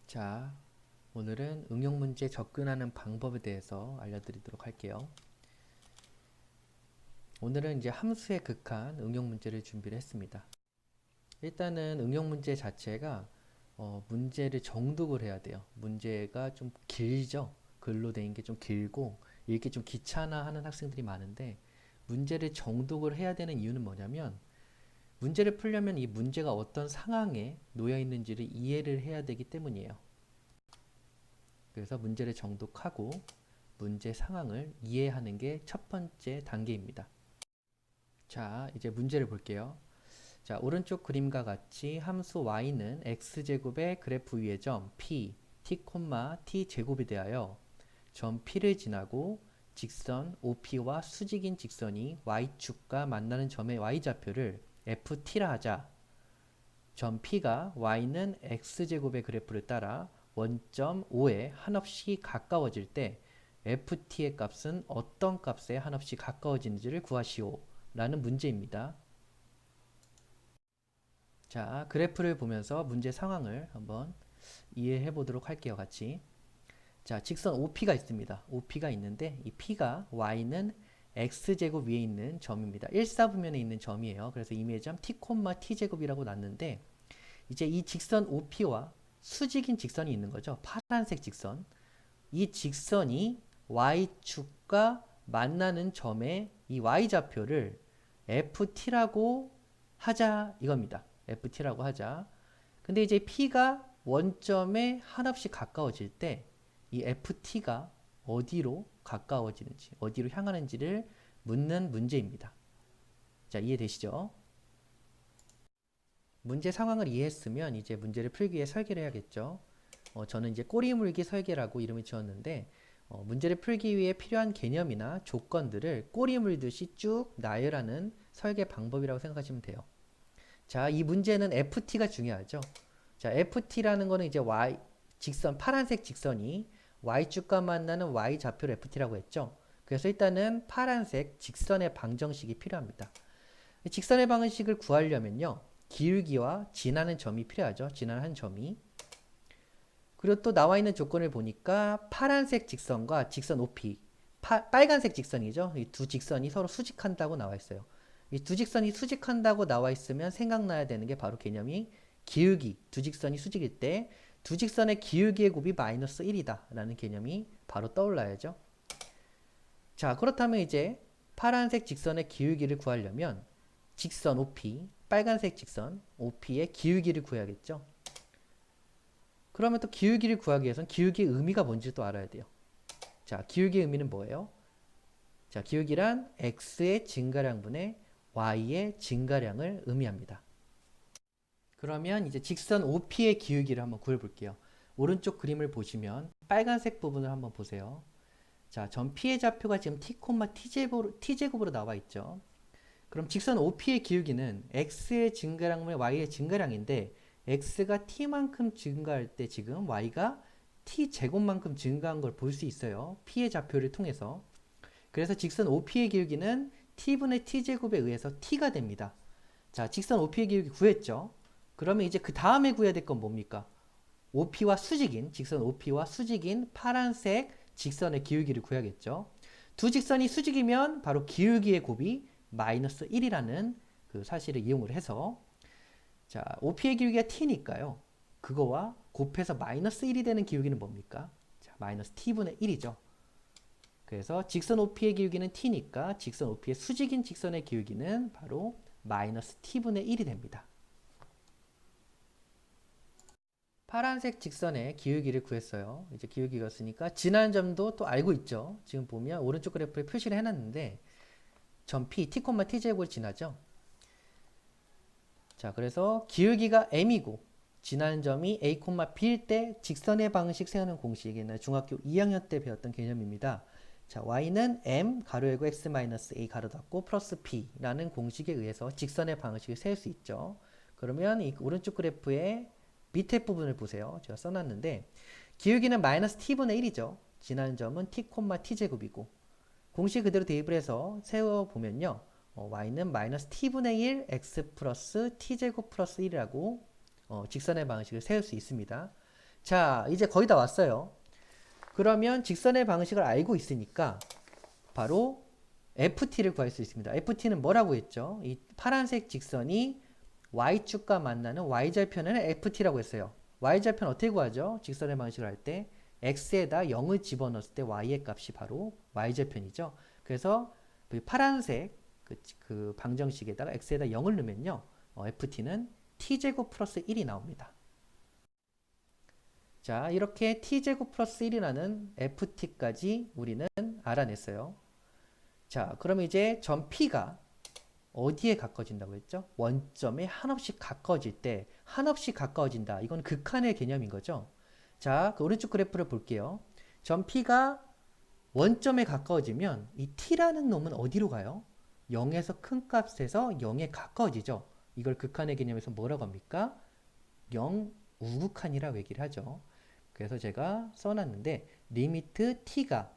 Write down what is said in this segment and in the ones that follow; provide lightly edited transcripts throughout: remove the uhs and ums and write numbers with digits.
자, 오늘은 응용 문제 접근하는 방법에 대해서 알려드리도록 할게요. 오늘은 이제 함수에 극한 응용 문제를 준비를 했습니다. 일단은 응용 문제 자체가 문제를 정독을 해야 돼요. 문제가 좀 길죠. 글로 된 게 좀 길고 읽기 좀 귀찮아하는 학생들이 많은데 문제를 정독을 해야 되는 이유는 뭐냐면 문제를 풀려면 이 문제가 어떤 상황에 놓여 있는지를 이해를 해야 되기 때문이에요. 그래서 문제를 정독하고 문제 상황을 이해하는 게 첫 번째 단계입니다. 자, 이제 문제를 볼게요. 자, 오른쪽 그림과 같이 함수 y는 x제곱의 그래프 위의 점 p, t, t 제곱에 대하여 점 p를 지나고 직선 OP와 수직인 직선이 y축과 만나는 점의 y좌표를 ft라 하자. 점 P가 y는 x제곱의 그래프를 따라 원점 O에 한없이 가까워질 때 ft의 값은 어떤 값에 한없이 가까워지는지를 구하시오 라는 문제입니다. 자, 그래프를 보면서 문제 상황을 한번 이해해 보도록 할게요. 같이. 자, 직선 OP가 있습니다. OP가 있는데 이 P가 y는 x제곱 위에 있는 점입니다. 일사분면에 있는 점이에요. 그래서 임의의 점 t, t제곱이라고 놨는데 이제 이 직선 OP와 수직인 직선이 있는 거죠. 파란색 직선. 이 직선이 y축과 만나는 점의 이 y좌표를 ft라고 하자 이겁니다. ft라고 하자. 근데 이제 p가 원점에 한없이 가까워질 때 이 ft가 어디로 가까워지는지, 어디로 향하는지를 묻는 문제입니다. 자, 이해되시죠? 문제 상황을 이해했으면 이제 문제를 풀기 위해 설계를 해야겠죠. 저는 이제 꼬리물기 설계라고 이름을 지었는데 문제를 풀기 위해 필요한 개념이나 조건들을 꼬리 물듯이 쭉 나열하는 설계 방법이라고 생각하시면 돼요. 자, 이 문제는 FT가 중요하죠. 자, FT라는 거는 이제 Y 직선 파란색 직선이 Y축과 만나는 Y 좌표를 FT라고 했죠. 그래서 일단은 파란색 직선의 방정식이 필요합니다. 직선의 방정식을 구하려면요. 기울기와 지나는 점이 필요하죠. 지나는 점이. 그리고 또 나와 있는 조건을 보니까 파란색 직선과 직선 OP, 빨간색 직선이죠. 이 두 직선이 서로 수직한다고 나와 있어요. 이 두 직선이 수직한다고 나와 있으면 생각나야 되는 게 바로 개념이 기울기, 두 직선이 수직일 때 두 직선의 기울기의 곱이 마이너스 1이다 라는 개념이 바로 떠올라야죠. 자, 그렇다면 이제 파란색 직선의 기울기를 구하려면 직선 OP, 빨간색 직선 OP의 기울기를 구해야겠죠. 그러면 또 기울기를 구하기 위해서는 기울기의 의미가 뭔지 또 알아야 돼요. 자, 기울기의 의미는 뭐예요? 자, 기울기란 x의 증가량분의 y의 증가량을 의미합니다. 그러면 이제 직선 OP의 기울기를 한번 구해볼게요. 오른쪽 그림을 보시면 빨간색 부분을 한번 보세요. 자, 점 P의 좌표가 지금 t, t제곱으로 나와 있죠. 그럼 직선 OP의 기울기는 x의 증가량분의 y의 증가량인데 x가 t만큼 증가할 때 지금 y가 t제곱만큼 증가한 걸 볼 수 있어요. p의 좌표를 통해서. 그래서 직선 OP의 기울기는 t분의 t제곱에 의해서 t가 됩니다. 자, 직선 OP의 기울기 구했죠. 그러면 이제 그 다음에 구해야 될 건 뭡니까? OP와 수직인, 직선 OP와 수직인 파란색 직선의 기울기를 구해야겠죠. 두 직선이 수직이면 바로 기울기의 곱이 마이너스 1이라는 그 사실을 이용을 해서 자, OP의 기울기가 t니까요. 그거와 곱해서 마이너스 1이 되는 기울기는 뭡니까? 자, 마이너스 t분의 1이죠. 그래서 직선 OP의 기울기는 t니까 직선 OP의 수직인 직선의 기울기는 바로 마이너스 t분의 1이 됩니다. 파란색 직선의 기울기를 구했어요. 이제 기울기가 있으니까 지난 점도 또 알고 있죠. 지금 보면 오른쪽 그래프에 표시를 해놨는데 점 P, t, t제곱을 지나죠. 자, 그래서 기울기가 m이고 지나는 점이 a, b일 때 직선의 방식 세우는 공식에는 중학교 2학년 때 배웠던 개념입니다. 자, y는 m 가로 열고 x 마이너스 a 가로 닫고 플러스 p라는 공식에 의해서 직선의 방식을 세울 수 있죠. 그러면 이 오른쪽 그래프의 밑에 부분을 보세요. 제가 써놨는데 기울기는 마이너스 t분의 1이죠. 지나는 점은 t, t제곱이고 공식 그대로 대입을 해서 세워보면요. y는 마이너스 t분의 1 x 플러스 t제곱 플러스 1이라고 직선의 방식을 세울 수 있습니다. 자, 이제 거의 다 왔어요. 그러면 직선의 방식을 알고 있으니까 바로 FT를 구할 수 있습니다. FT는 뭐라고 했죠? 이 파란색 직선이 Y축과 만나는 Y절편을 FT라고 했어요. Y절편 어떻게 구하죠? 직선의 방식을 할 때 X에다 0을 집어넣었을 때 Y의 값이 바로 Y절편이죠. 그래서 그 파란색 그 방정식에다가 X에다 0을 넣으면요. FT는 T제곱 플러스 1이 나옵니다. 자, 이렇게 T제곱 플러스 1이라는 FT까지 우리는 알아냈어요. 자, 그럼 이제 점 P가 어디에 가까워진다고 했죠? 원점에 한없이 가까워질 때 한없이 가까워진다. 이건 극한의 개념인 거죠. 자, 그 오른쪽 그래프를 볼게요. 점 P가 원점에 가까워지면 이 T라는 놈은 어디로 가요? 0에서 큰 값에서 0에 가까워지죠. 이걸 극한의 개념에서 뭐라고 합니까? 0 우극한이라고 얘기를 하죠. 그래서 제가 써놨는데 리미트 T가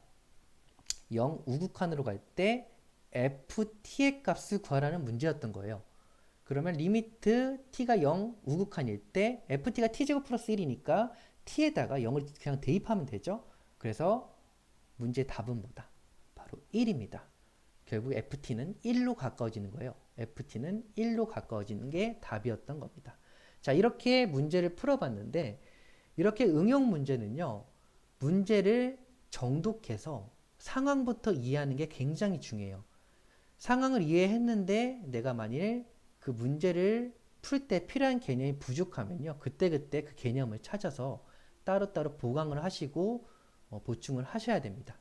0 우극한으로 갈 때 ft의 값을 구하라는 문제였던 거예요. 그러면 리미트 t가 0 우극한일 때 ft가 t제곱 플러스 1이니까 t에다가 0을 그냥 대입하면 되죠. 그래서 문제 답은 뭐다? 바로 1입니다. 결국 ft는 1로 가까워지는 거예요. ft는 1로 가까워지는 게 답이었던 겁니다. 자, 이렇게 문제를 풀어봤는데 이렇게 응용 문제는요. 문제를 정독해서 상황부터 이해하는 게 굉장히 중요해요. 상황을 이해했는데 내가 만일 그 문제를 풀 때 필요한 개념이 부족하면요. 그때그때 그 개념을 찾아서 따로따로 보강을 하시고 보충을 하셔야 됩니다.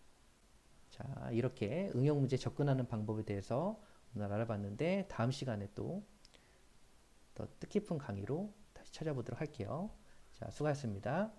자, 이렇게 응용 문제 접근하는 방법에 대해서 오늘 알아봤는데 다음 시간에 또 더 뜻깊은 강의로 다시 찾아보도록 할게요. 자, 수고하셨습니다.